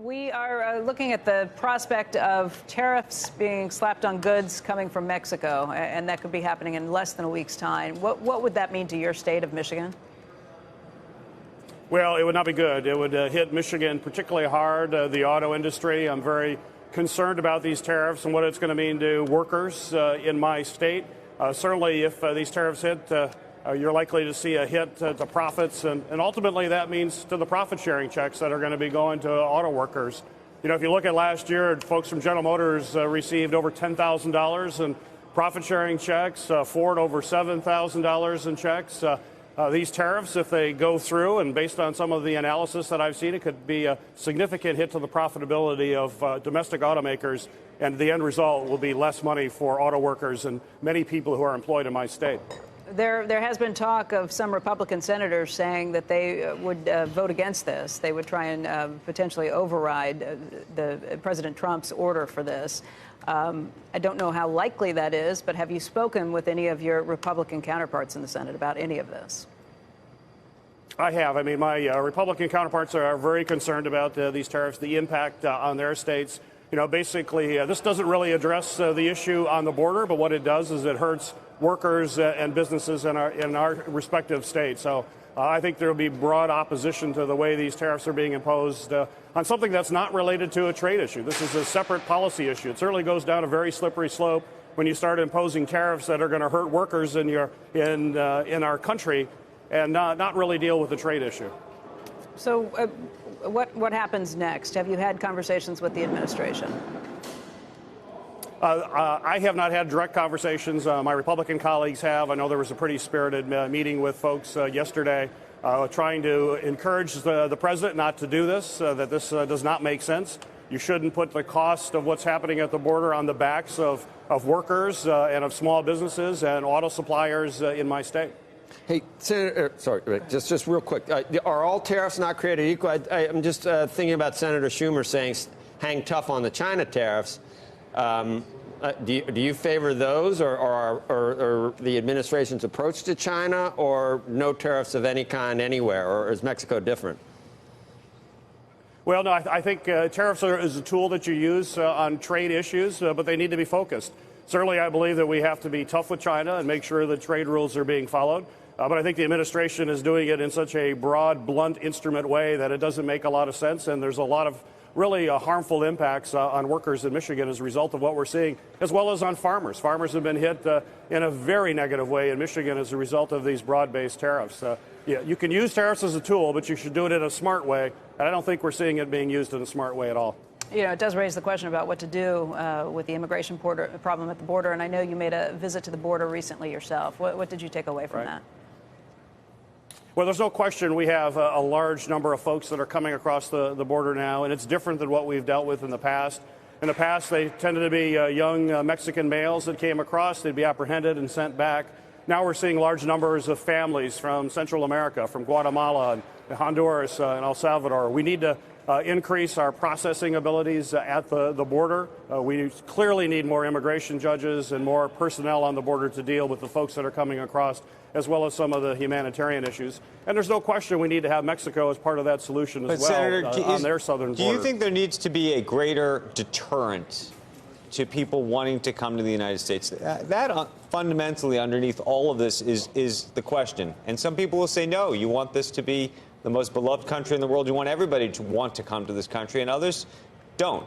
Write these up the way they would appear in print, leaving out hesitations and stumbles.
We are looking at the prospect of tariffs being slapped on goods coming from Mexico, and that could be happening in less than a week's time. What would that mean to your state of Michigan? Well, it would not be good. It would hit Michigan particularly hard, the auto industry. I'm very concerned about these tariffs and what it's going to mean to workers in my state. Certainly, if these tariffs hit, you're likely to see a hit to profits, and ultimately that means to the profit-sharing checks that are going to be going to auto workers. You know, if you look at last year, folks from General Motors received over $10,000 in profit-sharing checks, Ford over $7,000 in checks. These tariffs, if they go through, and based on some of the analysis that I've seen, it could be a significant hit to the profitability of domestic automakers, and the end result will be less money for auto workers and many people who are employed in my state. There has been talk of some Republican senators saying that they would vote against this. They would try and potentially override President Trump's order for this. I don't know how likely that is, but have you spoken with any of your Republican counterparts in the Senate about any of this? I have. I mean, my Republican counterparts are very concerned about these tariffs, the impact on their states. You know, basically, this doesn't really address the issue on the border, but what it does is it hurts workers and businesses in our respective states. So I think there will be broad opposition to the way these tariffs are being imposed on something that's not related to a trade issue. This is a separate policy issue. It certainly goes down a very slippery slope when you start imposing tariffs that are going to hurt workers in our country and not really deal with the trade issue. So what happens next? Have you had conversations with the administration? I have not had direct conversations. My Republican colleagues have. I know there was a pretty spirited meeting with folks yesterday trying to encourage the president not to do this, that this does not make sense. You shouldn't put the cost of what's happening at the border on the backs of workers and of small businesses and auto suppliers in my state. Hey, Senator, sorry, Rick, just real quick. Are all tariffs not created equal? I'm just thinking about Senator Schumer saying hang tough on the China tariffs. Do you favor those or the administration's approach to China, or no tariffs of any kind anywhere, or is Mexico different? Well, no, I think tariffs is a tool that you use on trade issues, but they need to be focused. Certainly, I believe that we have to be tough with China and make sure that trade rules are being followed. But I think the administration is doing it in such a broad, blunt instrument way that it doesn't make a lot of sense, and there's a lot of really harmful impacts on workers in Michigan as a result of what we're seeing, as well as on farmers. Farmers have been hit in a very negative way in Michigan as a result of these broad-based tariffs. Yeah, you can use tariffs as a tool, but you should do it in a smart way, and I don't think we're seeing it being used in a smart way at all. You know, it does raise the question about what to do with the immigration problem at the border, and I know you made a visit to the border recently yourself. What did you take away from that? Well, there's no question we have a large number of folks that are coming across the border now, and it's different than what we've dealt with in the past. In the past, they tended to be young Mexican males that came across. They'd be apprehended and sent back. Now we're seeing large numbers of families from Central America, from Guatemala and Honduras and El Salvador. We need to increase our processing abilities at the border. We clearly need more immigration judges and more personnel on the border to deal with the folks that are coming across, as well as some of the humanitarian issues. And there's no question we need to have Mexico as part of that solution as well, Senator, on their southern border. Do you think there needs to be a greater deterrent to people wanting to come to the United States? That fundamentally underneath all of this is the question. And some people will say, no, you want this to be the most beloved country in the world. You want everybody to want to come to this country, and others don't.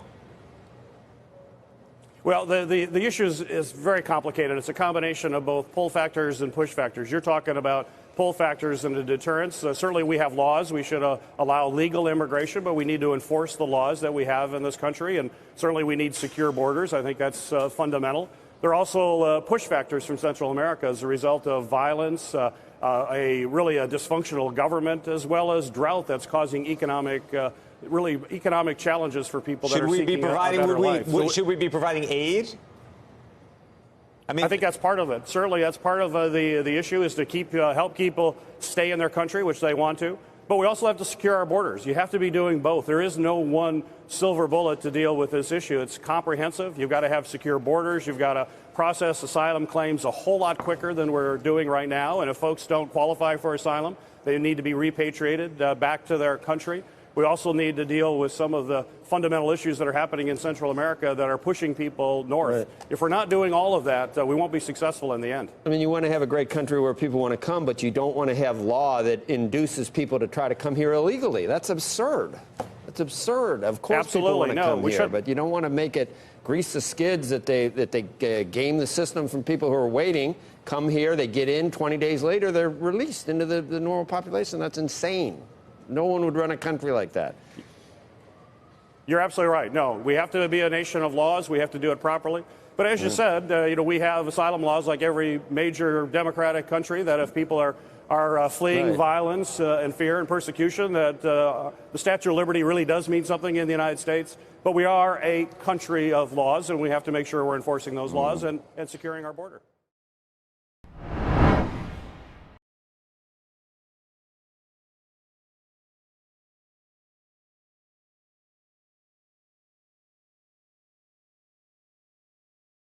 Well, the issue is very complicated. It's a combination of both pull factors and push factors. You're talking about pull factors and the deterrence. Certainly we have laws. We should allow legal immigration, but we need to enforce the laws that we have in this country. And certainly we need secure borders. I think that's fundamental. There are also push factors from Central America as a result of violence, really a dysfunctional government, as well as drought that's causing economic challenges for people that are seeking a better life. Should we be providing aid? I think that's part of it. Certainly, that's part of the issue, is to help people stay in their country, which they want to. But we also have to secure our borders. You have to be doing both. There is no one silver bullet to deal with this issue. It's comprehensive. You've got to have secure borders. You've got to process asylum claims a whole lot quicker than we're doing right now. And if folks don't qualify for asylum, they need to be repatriated back to their country. We also need to deal with some of the fundamental issues that are happening in Central America that are pushing people north. Right. If we're not doing all of that, we won't be successful in the end. I mean, you want to have a great country where people want to come, but you don't want to have law that induces people to try to come here illegally. That's absurd. That's absurd. Of course, people want to come here, but you don't want to make it grease the skids that they game the system from people who are waiting. Come here, they get in. 20 days later, they're released into the normal population. That's insane. No one would run a country like that. You're absolutely right. No, we have to be a nation of laws. We have to do it properly. But as you said, we have asylum laws like every major democratic country that if people are fleeing violence and fear and persecution, that the Statute of Liberty really does mean something in the United States. But we are a country of laws, and we have to make sure we're enforcing those laws and securing our border.